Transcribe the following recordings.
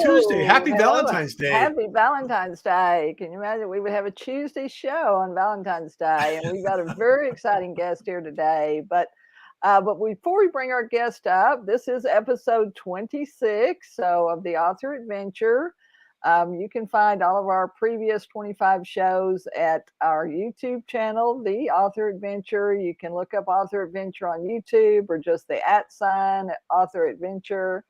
Tuesday. Happy Hello. Valentine's Day. Happy Valentine's Day. Can you imagine? We would have a Tuesday show on Valentine's Day, and we've got a very exciting guest here today. But before we bring our guest up, this is episode 26 of the Author Adventure. You can find all of our previous 25 shows at our YouTube channel, The Author Adventure. You can look up Author Adventure on YouTube or just the @ Author Adventure.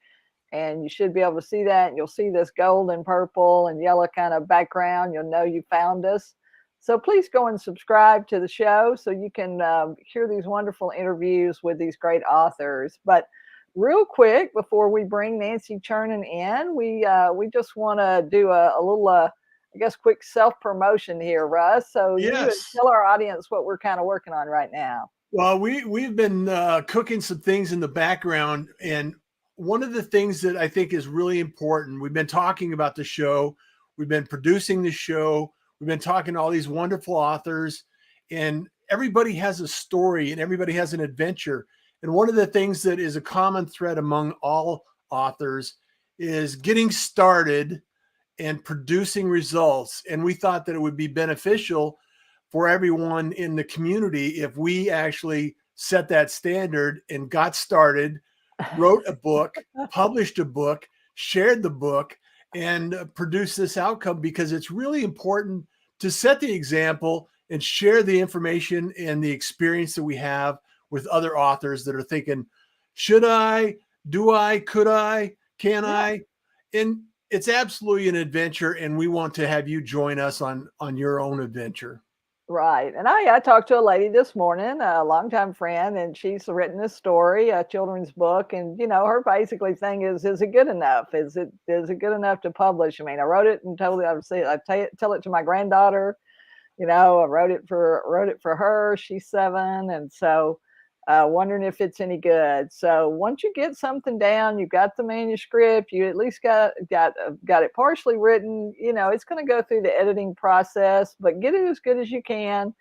And you should be able to see that. And you'll see this gold and purple and yellow kind of background. You'll know you found us. So please go and subscribe to the show so you can hear these wonderful interviews with these great authors. But real quick, before we bring Nancy Churnin in, we just want to do a little, I guess, quick self-promotion here, Russ. So you tell our audience what we're kind of working on right now. Well, we've been cooking some things in the background, and one of the things that I think is really important, we've been talking about the show, we've been producing the show, we've been talking to all these wonderful authors, and everybody has a story and everybody has an adventure. And one of the things that is a common thread among all authors is getting started and producing results. And we thought that it would be beneficial for everyone in the community if we actually set that standard and got started, wrote a book, published a book, shared the book, and produced this outcome, because it's really important to set the example and share the information and the experience that we have with other authors that are thinking, should I, do I, could I, can I? And it's absolutely an adventure, and we want to have you join us on your own adventure. Right. And I talked to a lady this morning, a longtime friend, and she's written a story, a children's book. And, you know, her basically thing is it good enough? Is it good enough to publish? I mean, I wrote it and told her, I tell it to my granddaughter, you know, I wrote it for her. She's 7. And so wondering if it's any good. So once you get something down, you've got the manuscript, you at least got it partially written, you know, it's going to go through the editing process, but get it as good as you can.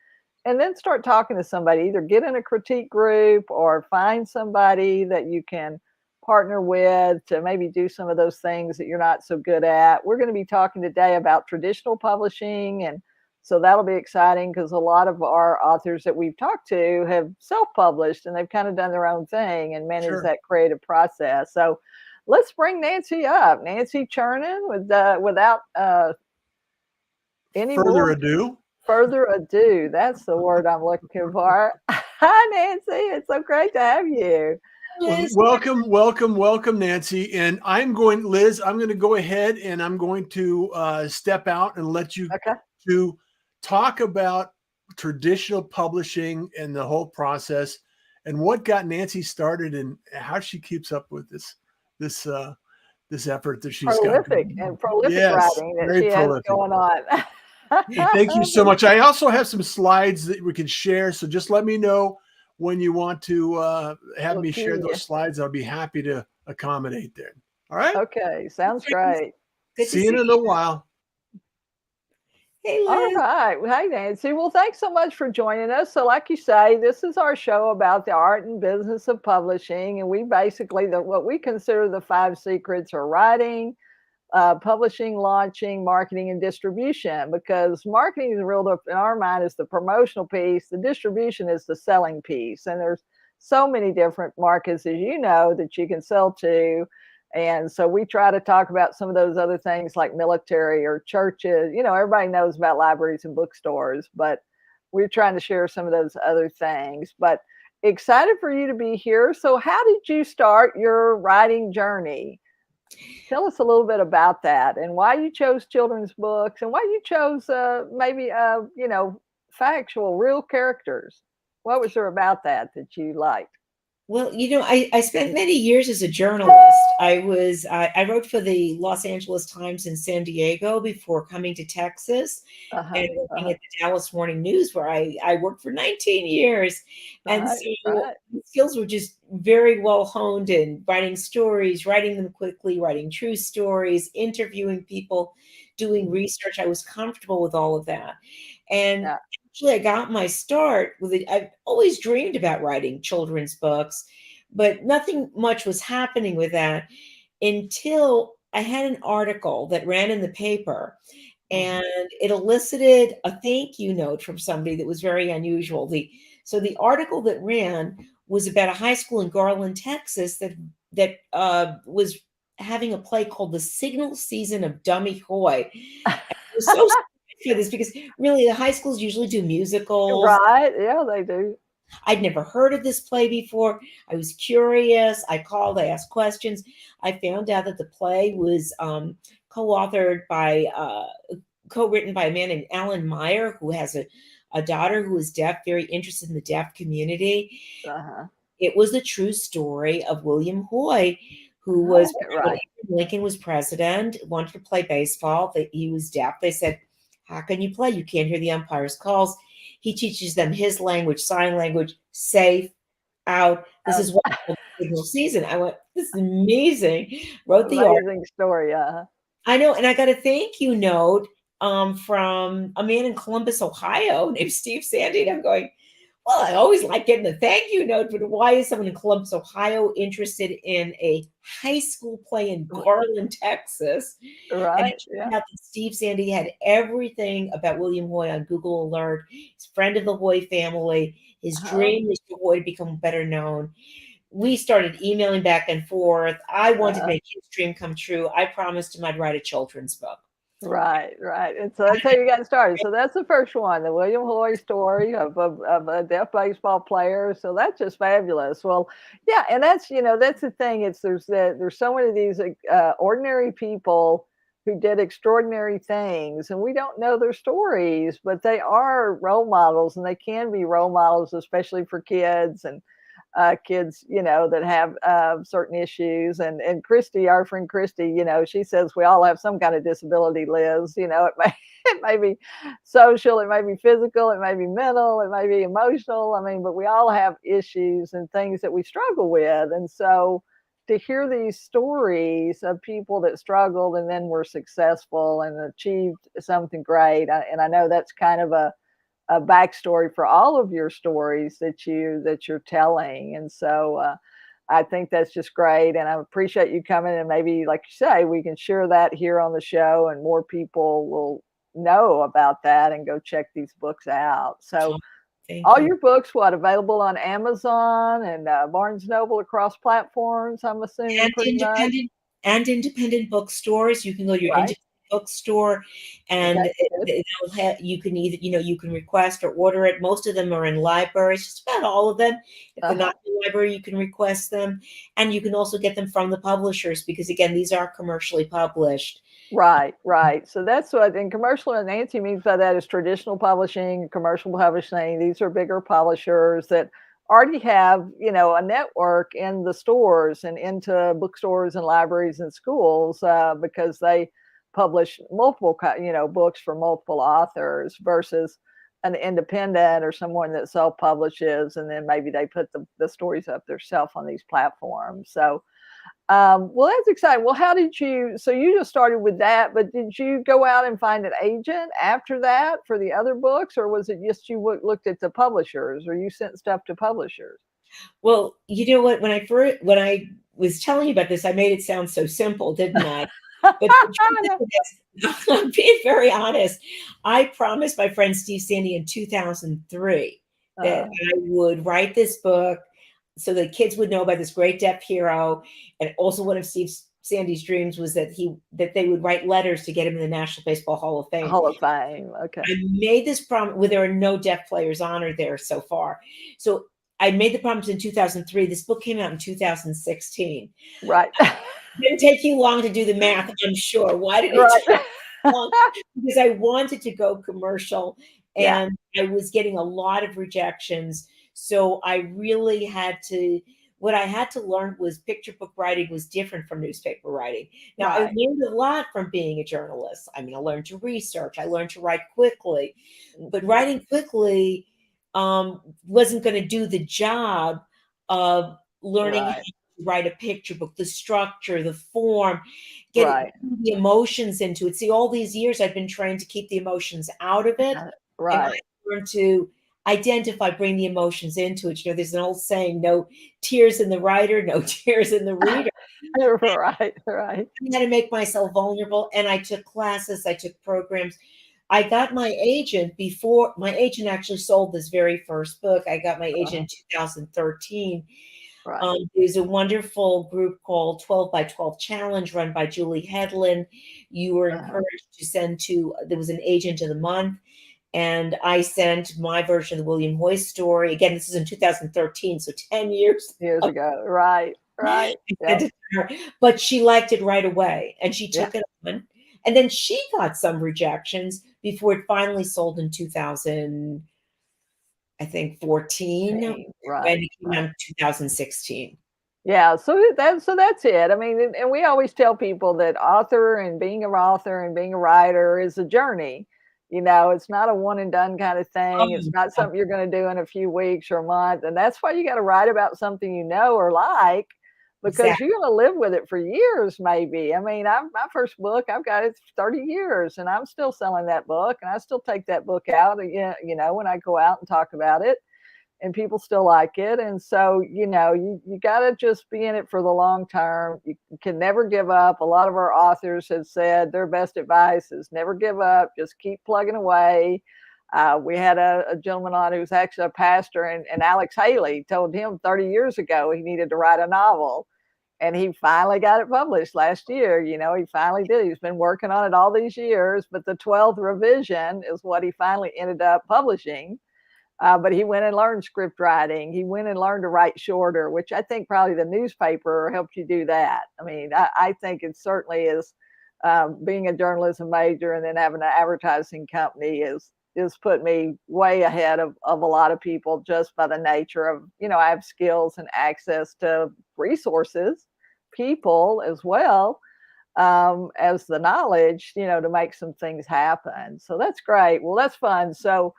And then start talking to somebody, either get in a critique group or find somebody that you can partner with to maybe do some of those things that you're not so good at. We're going to be talking today about traditional publishing, and so that'll be exciting because a lot of our authors that we've talked to have self-published and they've kind of done their own thing and managed that creative process. So let's bring Nancy up. Nancy Churnin, without any further ado. Further ado. That's the word I'm looking for. Hi, Nancy. It's so great to have you. Welcome, Nancy. And Liz, I'm going to go ahead and I'm going to step out and let you to talk about traditional publishing and the whole process and what got Nancy started and how she keeps up with this effort that she's prolific writing that she has going on. Thank you so much. I also have some slides that we can share. So just let me know when you want to have me share those slides. I'll be happy to accommodate there. All right. Okay. Sounds great. See you in a little while. Hey, Liz. All right. Hey, Nancy. Well, thanks so much for joining us. So like you say, this is our show about the art and business of publishing. And we basically, what we consider the 5 secrets are writing, publishing, launching, marketing, and distribution, because marketing is in our mind is the promotional piece. The distribution is the selling piece. And there's so many different markets, as you know, that you can sell to. And so we try to talk about some of those other things like military or churches. You know, everybody knows about libraries and bookstores, but we're trying to share some of those other things. But excited for you to be here. So how did you start your writing journey? Tell us a little bit about that and why you chose children's books and why you chose factual, real characters. What was there about that you liked? Well, you know, I spent many years as a journalist. I wrote for the Los Angeles Times in San Diego before coming to Texas and working at the Dallas Morning News, where I worked for 19 years. And the skills were just very well honed in writing stories, writing them quickly, writing true stories, interviewing people, doing research. I was comfortable with all of that. And actually, I got my start with it. I've always dreamed about writing children's books, but nothing much was happening with that until had an article that ran in the paper, Mhm. and it elicited a thank you note from somebody that was very unusual. So the article that ran was about a high school in Garland, Texas that was having a play called The Signal Season of Dummy Hoy. And I was so surprised for this because really the high schools usually do musicals. Right. Yeah, they do. I'd never heard of this play before. I was curious. I called, I asked questions. I found out that the play was co-authored by, co-written by a man named Alan Meyer, who has a daughter who is deaf, very interested in the deaf community. Uh-huh. It was the true story of William Hoy, who Right, was, when right. Abraham Lincoln was president, wanted to play baseball. He was deaf. They said, how can you play? You can't hear the umpire's calls. He teaches them his language, sign language, safe, out. This is what signal season. I went, this is amazing. Wrote the article. Amazing story. I know, and I got a thank you note from a man in Columbus, Ohio, named Steve Sandy. And I'm going, well, I always like getting a thank you note, but why is someone in Columbus, Ohio, interested in a high school play in Garland, Texas? Right. And it turned out that Steve Sandy had everything about William Hoy on Google Alert. He's a friend of the Hoy family. His dream was for Hoy to become better known. We started emailing back and forth. I wanted to make his dream come true. I promised him I'd write a children's book. Right, right. And so that's how you got started. So that's the first one, the William Hoy story of a deaf baseball player. So that's just fabulous. Well, yeah, and that's that's the thing. There's so many of these ordinary people who did extraordinary things, and we don't know their stories, but they are role models, and they can be role models, especially for kids and kids, that have certain issues. And Christy, our friend Christy, she says we all have some kind of disability, Liz. It may be social, it may be physical, it may be mental, it may be emotional. I mean, but we all have issues and things that we struggle with. And so to hear these stories of people that struggled and then were successful and achieved something great, and I know that's kind of a backstory for all of your stories that you're telling. And so I think that's just great, and I appreciate you coming, and maybe, like you say, we can share that here on the show and more people will know about that and go check these books out. So all your books, available on Amazon and Barnes Noble across platforms, I'm assuming, and pretty much. Independent bookstores. You can go to your independent bookstore, and they'll have, you can either, you can request or order it. Most of them are in libraries, just about all of them. If they're not in the library, you can request them, and you can also get them from the publishers, because again, these are commercially published. Right, right. So that's what, and commercial, and Nancy means by that is traditional publishing, commercial publishing. These are bigger publishers that already have, a network in the stores and into bookstores and libraries and schools, because they publish multiple, books for multiple authors versus an independent or someone that self-publishes, and then maybe they put the stories up themselves on these platforms. So well, that's exciting. Well, so you just started with that, but did you go out and find an agent after that for the other books, or was it just you looked at the publishers, or you sent stuff to publishers? Well, you know what, when I was telling you about this, I made it sound so simple, didn't I? But I'm being very honest. I promised my friend Steve Sandy in 2003 that I would write this book so that kids would know about this great deaf hero. And also one of Steve Sandy's dreams was that they would write letters to get him in the National Baseball Hall of Fame. Hall of Fame. Okay. I made this promise. Well, there are no deaf players honored there so far. So I made the promise in 2003. This book came out in 2016. Right. It didn't take you long to do the math, I'm sure. Why did it take long? Because I wanted to go commercial, and I was getting a lot of rejections. So I really what I had to learn was picture book writing was different from newspaper writing. Now, I learned a lot from being a journalist. I mean, I learned to research. I learned to write quickly. But writing quickly wasn't going to do the job of learning how to write a picture book, the structure, the form, getting the emotions into it. See, all these years I've been trying to keep the emotions out of it. And I learned to identify, bring the emotions into it. There's an old saying, no tears in the writer, no tears in the reader. Right, right. I had to make myself vulnerable, and I took classes, I took programs. I got my agent before my agent actually sold this very first book. I got my agent in 2013. Right. There's a wonderful group called 12 by 12 Challenge run by Julie Hedlund. You were encouraged to send to, there was an agent of the month, and I sent my version of the William Hoyt story. Again, this is in 2013, so 10 years ago. Right, right. Yep. But she liked it right away, and she took it on. And then she got some rejections before it finally sold in 2000, I think 14, right, when it came out in 2016. Yeah, so that's it. I mean, and we always tell people that author and being an author and being a writer is a journey. You know, it's not a one and done kind of thing. It's not something you're going to do in a few weeks or a month. And that's why you got to write about something you know or like, because you're going to live with it for years, maybe. I mean, my first book, I've got it 30 years and I'm still selling that book, and I still take that book out, you know, when I go out and talk about it, and people still like it. And so, you know, you got to just be in it for the long term. You can never give up. A lot of our authors have said their best advice is never give up, just keep plugging away. We had a gentleman on who's actually a pastor, and Alex Haley told him 30 years ago he needed to write a novel. And he finally got it published last year. You know, he finally did. He's been working on it all these years, but the 12th revision is what he finally ended up publishing. But he went and learned script writing. He went and learned to write shorter, which I think probably the newspaper helped you do that. I mean, I think it certainly is, being a journalism major and then having an advertising company is put me way ahead of a lot of people, just by the nature of, you know, I have skills and access to resources, people as well, as the knowledge, you know, to make some things happen. So that's great. Well, that's fun. So,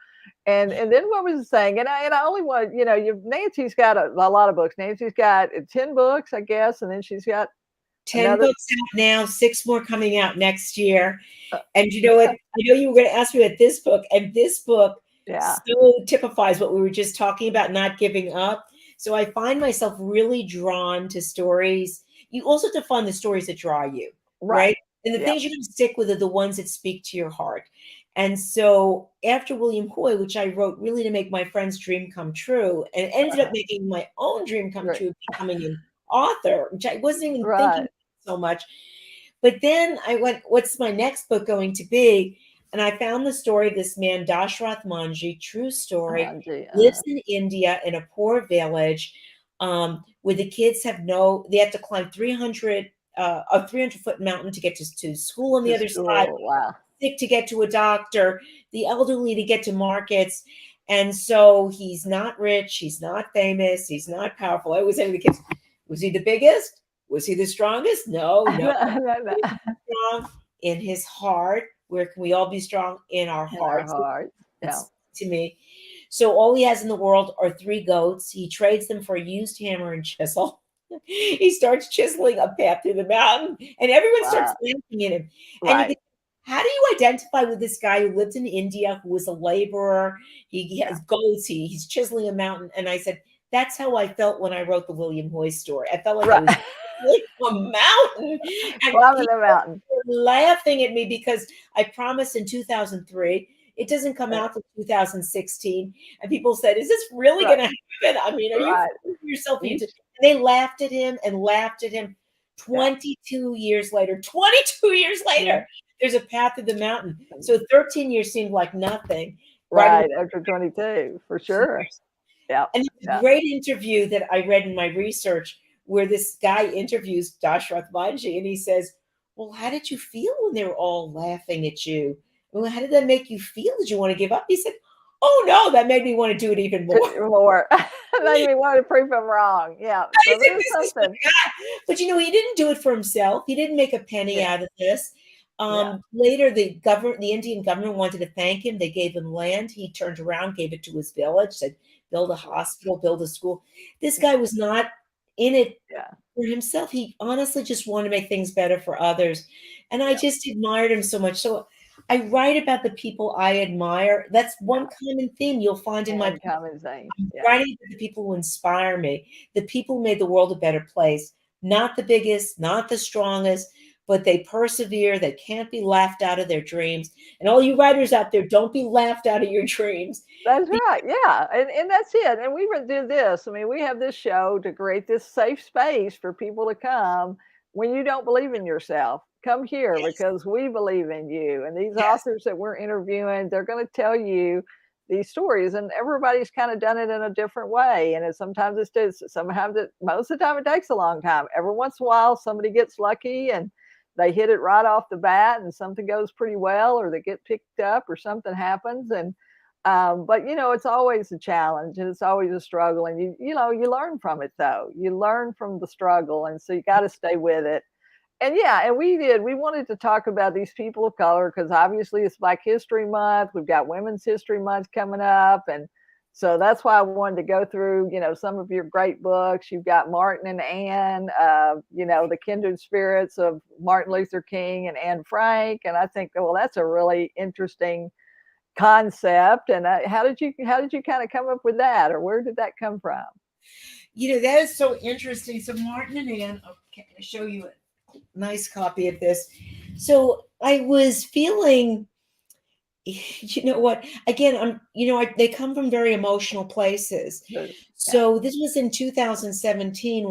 and then what was I saying? And I only want, you know, Nancy's got a lot of books. Nancy's got 10 books, I guess, and then she's got 10 books out now, 6 more coming out next year. And you know what? I know you were going to ask me about this book, and this book so typifies what we were just talking about, not giving up. So I find myself really drawn to stories. You also have to find the stories that draw you, right? And the things you're going to stick with are the ones that speak to your heart. And so after William Hoyt, which I wrote really to make my friend's dream come true, and ended up making my own dream come true, becoming an author, which I wasn't even thinking so much. But then I went, what's my next book going to be? And I found the story of this man, Dashrath Manjhi, true story, lives in India in a poor village, where the kids they have to climb a 300-foot mountain to get to school on the other side. Wow. Sick to get to a doctor, the elderly to get to markets. And so he's not rich, he's not famous, he's not powerful. I always say to the kids, was he the biggest? Was he the strongest? No. Strong in his heart. Where can we all be strong? In our hearts. To me. So all he has in the world are 3 goats. He trades them for a used hammer and chisel. He starts chiseling a path through the mountain, and everyone starts laughing at him. And how do you identify with this guy who lived in India, who was a laborer? He has goats. He's chiseling a mountain. And I said, that's how I felt when I wrote the William Hoyt story. I felt like I was a mountain. And climbing the mountain. Laughing at me because I promised in 2003. It doesn't come out until 2016. And people said, is this really going to happen? I mean, are you fooling yourself into? They laughed at him and laughed at him. 22 years later, there's a path to the mountain. So 13 years seemed like nothing. Right, after 22, for sure. Yeah. And it's a great interview that I read in my research where this guy interviews Dashrath Manjhi, and he says, well, how did you feel when they were all laughing at you? Well, how did that make you feel? Did you want to give up? He said, oh, no, that made me want to do it even more. That made me want to prove him wrong. Yeah. So there's something. But, you know, he didn't do it for himself. He didn't make a penny out of this. Later, the Indian government wanted to thank him. They gave him land. He turned around, gave it to his village, said, build a hospital, build a school. This guy was not in it for himself. He honestly just wanted to make things better for others. And I just admired him so much. So I write about the people I admire. That's one common theme you'll find in my common thing. writing about the people who inspire me, the people who made the world a better place, not the biggest, not the strongest, but they persevere. They can't be laughed out of their dreams. And all you writers out there, don't be laughed out of your dreams. That's right. Yeah. And that's it. And we would do this. I mean, we have this show to create this safe space for people to come when you don't believe in yourself. Come here Yes. because we believe in you. And these Yes. authors that we're interviewing, they're going to tell you these stories, and everybody's kind of done it in a different way. And sometimes most of the time it takes a long time. Every once in a while, somebody gets lucky and they hit it right off the bat and something goes pretty well, or they get picked up or something happens. And but it's always a challenge and it's always a struggle, and you learn from it though. You learn from the struggle, and so you got to stay with it. And yeah, and we wanted to talk about these people of color because obviously it's Black History Month. We've got Women's History Month coming up, and so that's why I wanted to go through some of your great books. You've got Martin and Anne, the kindred spirits of Martin Luther King and Anne Frank, and I think, well, that's a really interesting concept. And how did you kind of come up with that, or where did that come from? That is so interesting. So Martin and Anne, okay, I'll show you a nice copy of this. So I was feeling, what, again, they come from very emotional places. Yeah. So this was in 2017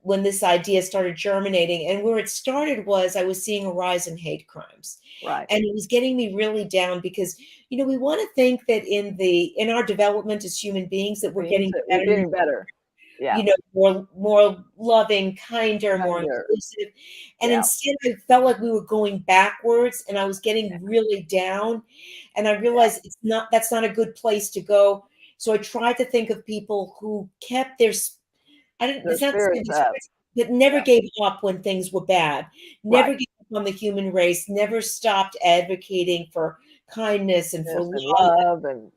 when this idea started germinating, and where it started was I was seeing a rise in hate crimes. Right. And it was getting me really down because, we want to think that in our development as human beings that we're getting better. We're getting better. Yeah. More loving, kinder, more inclusive. And instead I felt like we were going backwards, and I was getting really down. And I realized that's not a good place to go. So I tried to think of people who kept but never gave up when things were bad, never gave up on the human race, never stopped advocating for kindness and for love and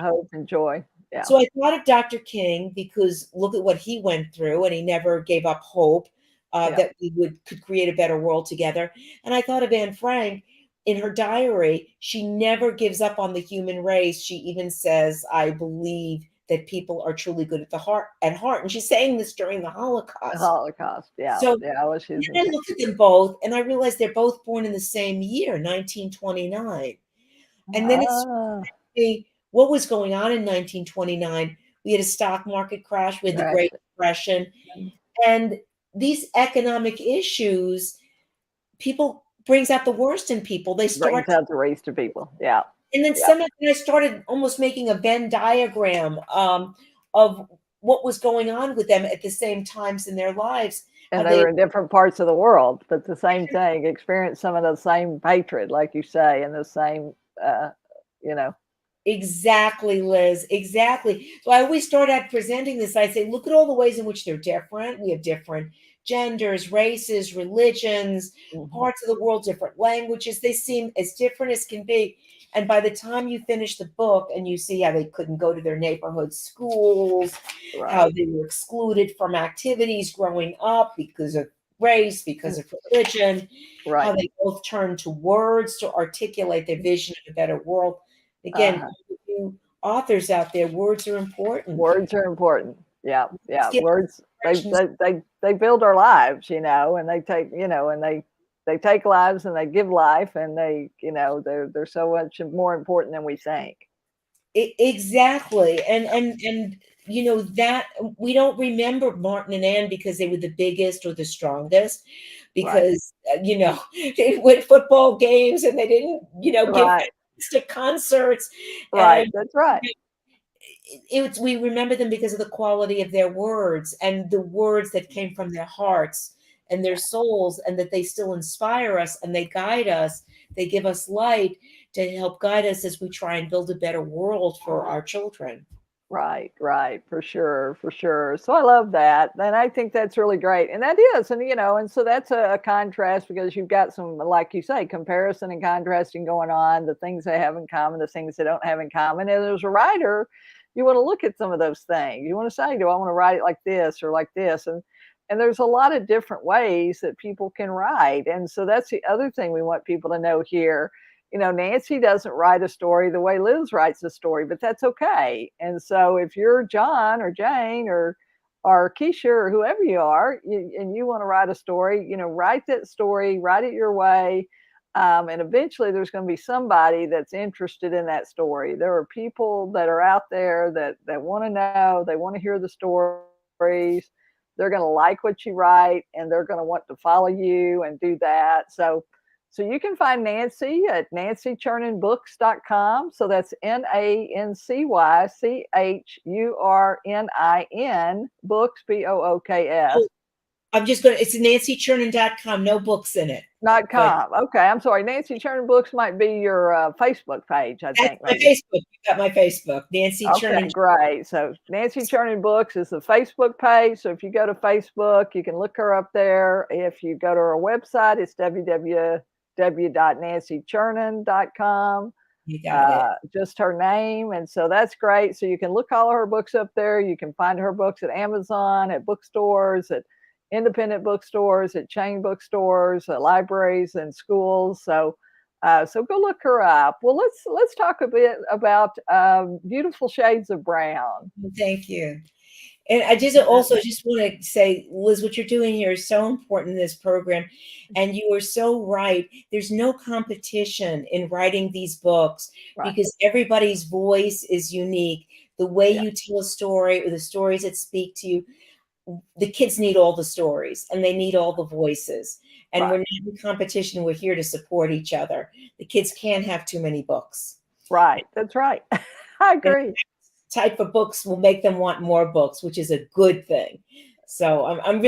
hope and joy. Yeah. So I thought of Dr. King because look at what he went through, and he never gave up hope that we could create a better world together. And I thought of Anne Frank. In her diary, she never gives up on the human race. She even says, "I believe that people are truly good at heart." And she's saying this during the Holocaust. The Holocaust, yeah. So I looked at them both, and I realized they're both born in the same year, 1929. And then it's what was going on in 1929. We had a stock market crash, we had the Great Depression, and these economic issues, people brings out the worst in people. They start brings out the race to people, yeah. And then I started almost making a Venn diagram of what was going on with them at the same times in their lives. And they were in different parts of the world, but the same thing, experienced some of the same hatred, like you say, and the same, Exactly, Liz. Exactly. So I always start out presenting this. I say, look at all the ways in which they're different. We have different genders, races, religions, parts of the world, different languages. They seem as different as can be. And by the time you finish the book and you see how they couldn't go to their neighborhood schools, how they were excluded from activities growing up because of race, because of religion, how they both turned to words to articulate their vision of a better world. Again, you authors out there, words are important. Words are important. Yeah. Words, they build our lives, and they take, and they take lives and they give life, and they're so much more important than we think. Exactly. And that we don't remember Martin and Anne because they were the biggest or the strongest, because they went football games and they didn't give concerts. Right. That's right. We remember them because of the quality of their words and the words that came from their hearts and their souls, and that they still inspire us and they guide us. They give us light to help guide us as we try and build a better world for our children. Right. For sure. So I love that. And I think that's really great. And that is, and so that's a contrast, because you've got some, like you say, comparison and contrasting going on, the things they have in common, the things they don't have in common. And as a writer, you want to look at some of those things. You want to say, do I want to write it like this or like this? And there's a lot of different ways that people can write. And so that's the other thing we want people to know here. Nancy doesn't write a story the way Liz writes a story, but that's okay. And so if you're John or Jane or or Keisha or whoever you are, and you want to write a story, write that story, write it your way. And eventually there's going to be somebody that's interested in that story. There are people that are out there that want to know, they want to hear the stories. They're going to like what you write, and they're going to want to follow you and do that. So you can find Nancy at nancychurninbooks.com. So that's NancyChurnin books, BOOKS. I'm just going to, it's nancychurnin.com, no books in it. .com. Okay, I'm sorry. Nancy Churnin Books might be your Facebook page, I think. That's my Facebook. You got my Facebook. Nancy Churnin. Okay, great. So Nancy Churnin Books is the Facebook page. So if you go to Facebook, you can look her up there. If you go to her website, it's www.nancychurnin.com. You got it. Just her name. And so that's great. So you can look all of her books up there. You can find her books at Amazon, at bookstores, at independent bookstores, at chain bookstores, at libraries and schools. So go look her up. Well, let's talk a bit about Beautiful Shades of Brown. Thank you. And I just also just want to say, Liz, what you're doing here is so important in this program. And you are so right. There's no competition in writing these books because everybody's voice is unique. The way you tell a story or the stories that speak to you, the kids need all the stories and they need all the voices. And we're not in competition. We're here to support each other. The kids can't have too many books. Right. That's right. I agree. Type of books will make them want more books, which is a good thing. So I'm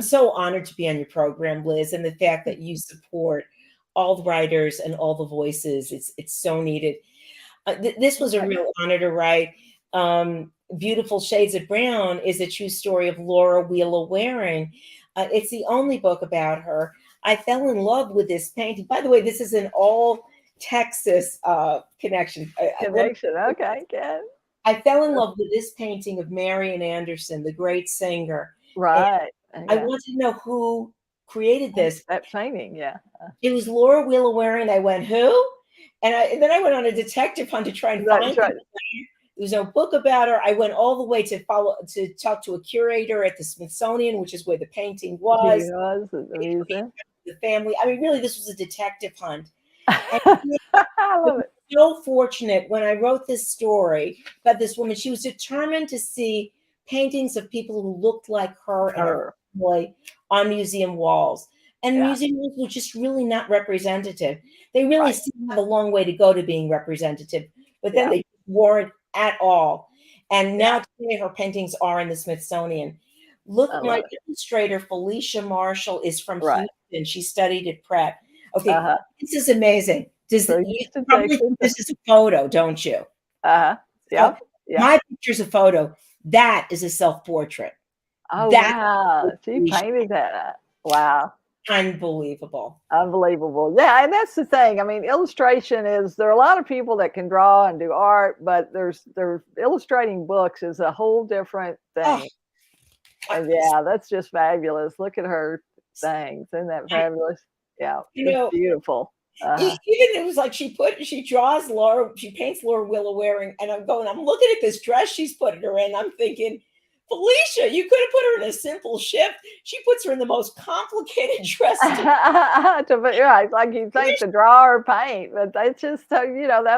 so honored to be on your program, Liz, and the fact that you support all the writers and all the voices. It's so needed. This was a real honor to write. Beautiful Shades of Brown is a true story of Laura Wheeler Waring. It's the only book about her. I fell in love with this painting. By the way, this is an all Texas connection. Okay, good. I fell in love with this painting of Marian Anderson, the great singer. Right. I wanted to know who created this. That painting, yeah. It was Laura Wheeler Waring. I went, who? And then I went on a detective hunt to try and find her. There was no book about her. I went all the way to talk to a curator at the Smithsonian, which is where the painting was. The family. I mean, really, this was a detective hunt. I love it. So fortunate when I wrote this story about this woman. She was determined to see paintings of people who looked like her and her family on museum walls. And museum walls were just really not representative. They really still have a long way to go to being representative, but then they weren't at all. And now today her paintings are in the Smithsonian. Look, my illustrator, Felicia Marshall, is from Houston. She studied at Pratt. Okay, this is amazing. This is a photo, don't you? Yeah. My picture's a photo. That is a self-portrait. Oh, wow. She painted that. Wow. Unbelievable. Yeah, and that's the thing. I mean, illustration there are a lot of people that can draw and do art, but there's illustrating books is a whole different thing. And that's just fabulous. Look at her things. Isn't that fabulous? Yeah, it's beautiful. Even it was like she draws Laura, she paints Laura Wheeler Waring, and I'm looking at this dress she's putting her in. I'm thinking, Felicia, you could have put her in a simple shift. She puts her in the most complicated dress. Like you think to draw or paint, but that's just that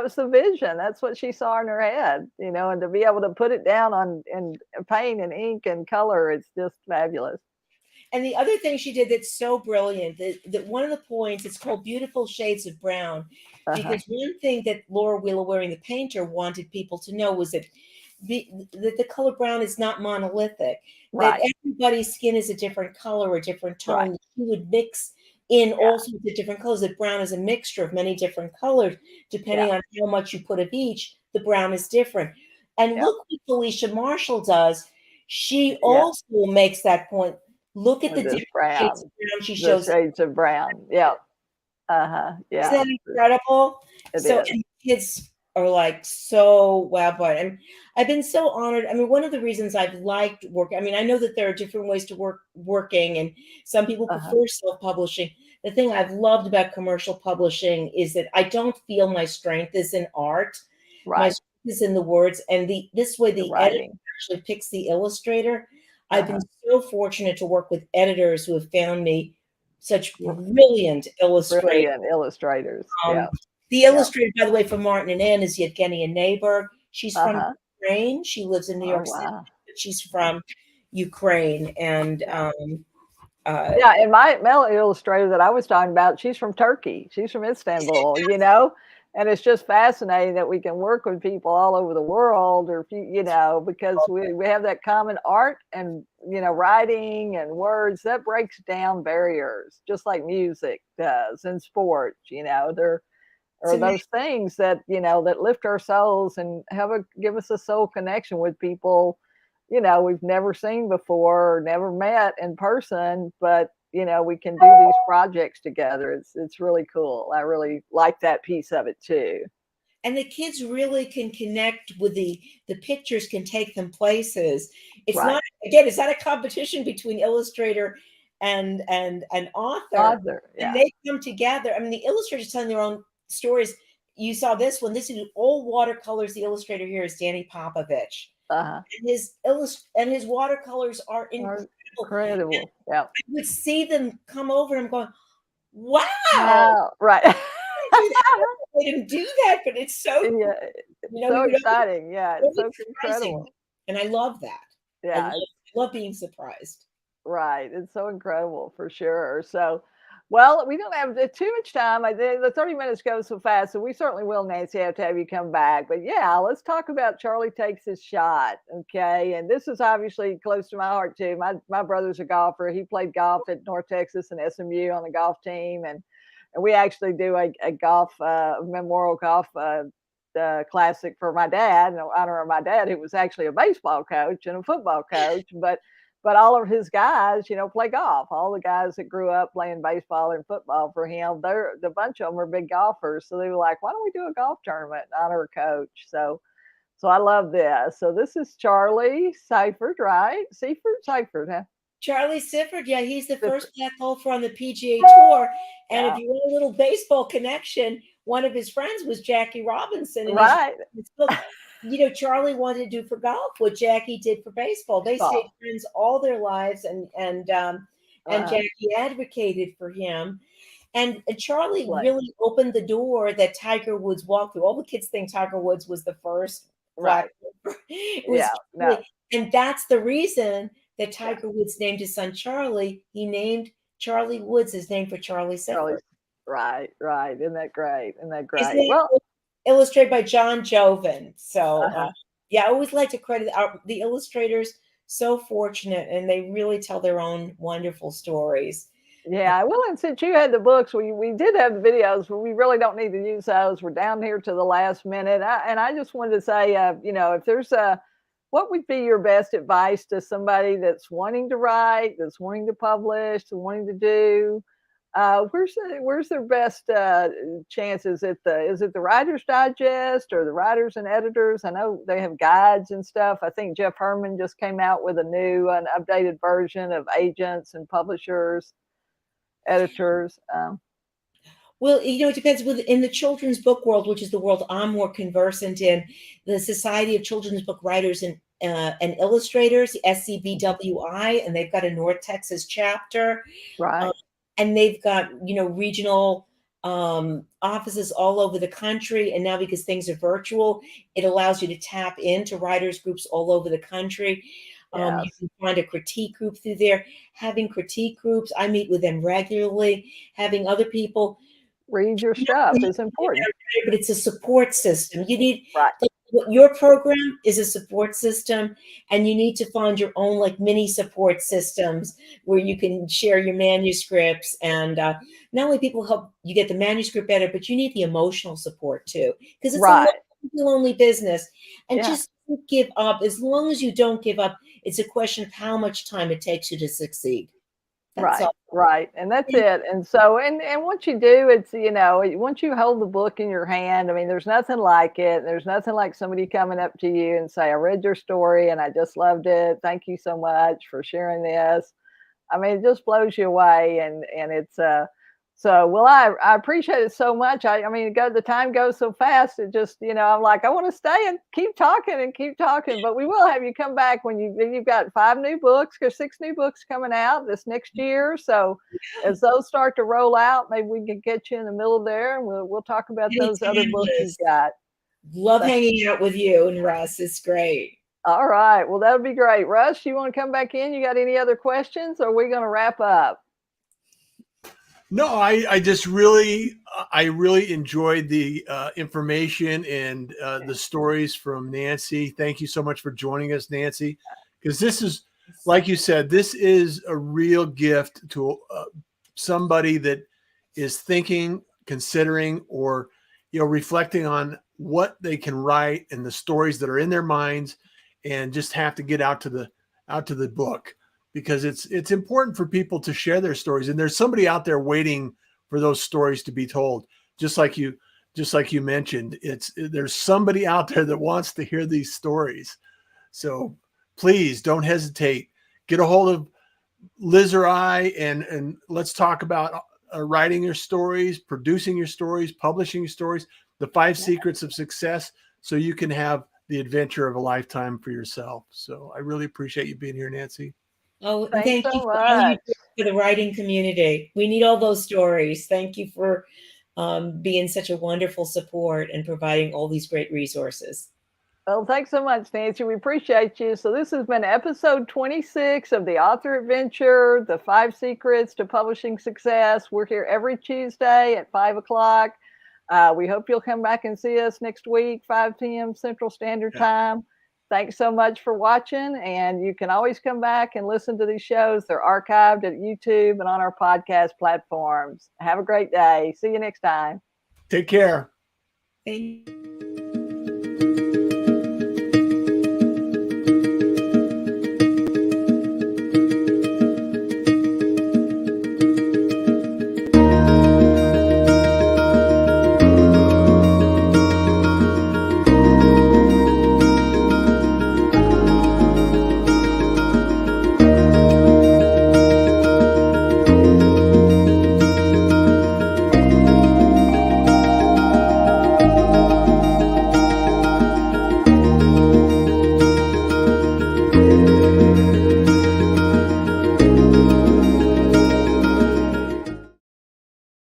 was the vision. That's what she saw in her head, and to be able to put it down in paint and ink and color, it's just fabulous. And the other thing she did that's so brilliant, that one of the points, it's called Beautiful Shades of Brown, because one thing that Laura Wheeler Waring, the painter, wanted people to know was that the color brown is not monolithic, that everybody's skin is a different color, a different tone. That you would mix in all sorts of different colors, that brown is a mixture of many different colors. Depending on how much you put of each, the brown is different. And look what Felicia Marshall does. She also makes that point. Look at the different shades of brown she shows. Shades of brown. Yeah. Yeah. Isn't that incredible? And kids are like so wow, but I've been so honored. I mean, one of the reasons I've liked work, I mean, I know that there are different ways to working, and some people prefer self-publishing. The thing I've loved about commercial publishing is that I don't feel my strength is in art. My strength is in the words, and this way the editor actually picks the illustrator. I've been so fortunate to work with editors who have found me such brilliant illustrators. Brilliant illustrators. Yeah. The illustrator, by the way, for Martin and Ann is Yevgenia Nayberg. She's from Ukraine. She lives in New York City, but she's from Ukraine. And and my illustrator that I was talking about, she's from Turkey. She's from Istanbul, you know, and it's just fascinating that we can work with people all over the world, or, you know, because we have that common art and, you know, writing and words that breaks down barriers, just like music does, and sports, you know, there are those things that, you know, that lift our souls and give us a soul connection with people, you know, we've never seen before or never met in person, but, you know, we can do these projects together. It's really cool. I really like that piece of it too. And the kids really can connect with the pictures, can take them places. It's not, again, it's not a competition between illustrator and author. And they come together. I mean, the illustrators telling their own stories. You saw this one. This is all watercolors. The illustrator here is Danny Popovich. And his watercolors are incredible. Yeah. I would see them come over and I'm going, wow. Right. I didn't do that, but it's so so exciting. Yeah, it's so incredible. And I love that. Yeah. I love being surprised. Right. It's so incredible for sure. So, well, we don't have too much time. The 30 minutes goes so fast, so we certainly will, Nancy, have to have you come back. But yeah, let's talk about Charlie Takes His Shot. Okay. And this is obviously close to my heart too. My brother's a golfer. He played golf at North Texas and SMU on the golf team. And we actually do a golf, memorial golf classic for my dad, in honor of my dad, who was actually a baseball coach and a football coach. But all of his guys, you know, play golf. All the guys that grew up playing baseball and football for him, the bunch of them are big golfers. So they were like, why don't we do a golf tournament in honor of coach? So I love this. So this is Charlie Seifert, right? Seifert, huh? Charlie Seifert, yeah, he's the first black golfer on the PGA Tour. And if you want a little baseball connection, one of his friends was Jackie Robinson. And you know, Charlie wanted to do for golf what Jackie did for baseball. They stayed friends all their lives, and Jackie advocated for him. And Charlie really opened the door that Tiger Woods walked through. All the kids think Tiger Woods was the first black golfer. And that's the reason that Tiger Woods named his son Charlie. He named Charlie Woods his name for Charlie Seifert. Right. Isn't that great? Well, illustrated by John Joven. So, I always like to credit the illustrators. So fortunate, and they really tell their own wonderful stories. Yeah, well, and since you had the books, we did have the videos, but we really don't need to use those. We're down here to the last minute, and I just wanted to say, you know, if there's what would be your best advice to somebody that's wanting to write, that's wanting to publish, wanting to do? Where's their best chances? Is it the Writer's Digest or the Writers and Editors? I know they have guides and stuff. I think Jeff Herman just came out with an updated version of agents and publishers, editors. Well, you know, it depends. In the children's book world, which is the world I'm more conversant in, the Society of Children's Book Writers and Illustrators, SCBWI, and they've got a North Texas chapter. Right. And they've got, you know, regional offices all over the country. And now because things are virtual, it allows you to tap into writers groups all over the country. You can find a critique group through there. Having critique groups, I meet with them regularly. Having other people read your stuff is important. But it's a support system. You need your program is a support system, and you need to find your own like mini support systems where you can share your manuscripts, and not only people help you get the manuscript better, but you need the emotional support too, because it's a lonely business. And just don't give up. As long as you don't give up, it's a question of how much time it takes you to succeed. Right. And that's it. And so, and once you do, it's, you know, once you hold the book in your hand, I mean, there's nothing like it. There's nothing like somebody coming up to you and say, I read your story and I just loved it. Thank you so much for sharing this. I mean, it just blows you away. And it's, So, well, I appreciate it so much. I mean, the time goes so fast. It just, I'm like, I want to stay and keep talking, but we will have you come back when you've got 5 new books or 6 new books coming out this next year. So as those start to roll out, maybe we can get you in the middle there and we'll talk about those other books you've got. Love hanging out with you and Russ. It's great. All right. Well, that would be great. Russ, you want to come back in? You got any other questions, or are we going to wrap up? No, I just really enjoyed the information and the stories from Nancy. Thank you so much for joining us, Nancy, because this is, like you said, this is a real gift to somebody that is thinking, considering, or reflecting on what they can write and the stories that are in their minds, and just have to get out to the book. Because it's important for people to share their stories, and there's somebody out there waiting for those stories to be told. Just like you mentioned, there's somebody out there that wants to hear these stories. So please don't hesitate. Get a hold of Liz or I, and let's talk about writing your stories, producing your stories, publishing your stories, the 5 secrets of success, so you can have the adventure of a lifetime for yourself. So I really appreciate you being here, Nancy. Oh, and thank you for all you do for the writing community. We need all those stories. Thank you for being such a wonderful support and providing all these great resources. Well, thanks so much, Nancy. We appreciate you. So this has been episode 26 of the Author Adventure, the 5 Secrets to Publishing Success. We're here every Tuesday at 5 o'clock. We hope you'll come back and see us next week, 5 p.m. Central Standard Time. Thanks so much for watching, and you can always come back and listen to these shows. They're archived at YouTube and on our podcast platforms. Have a great day. See you next time. Take care. Thank you.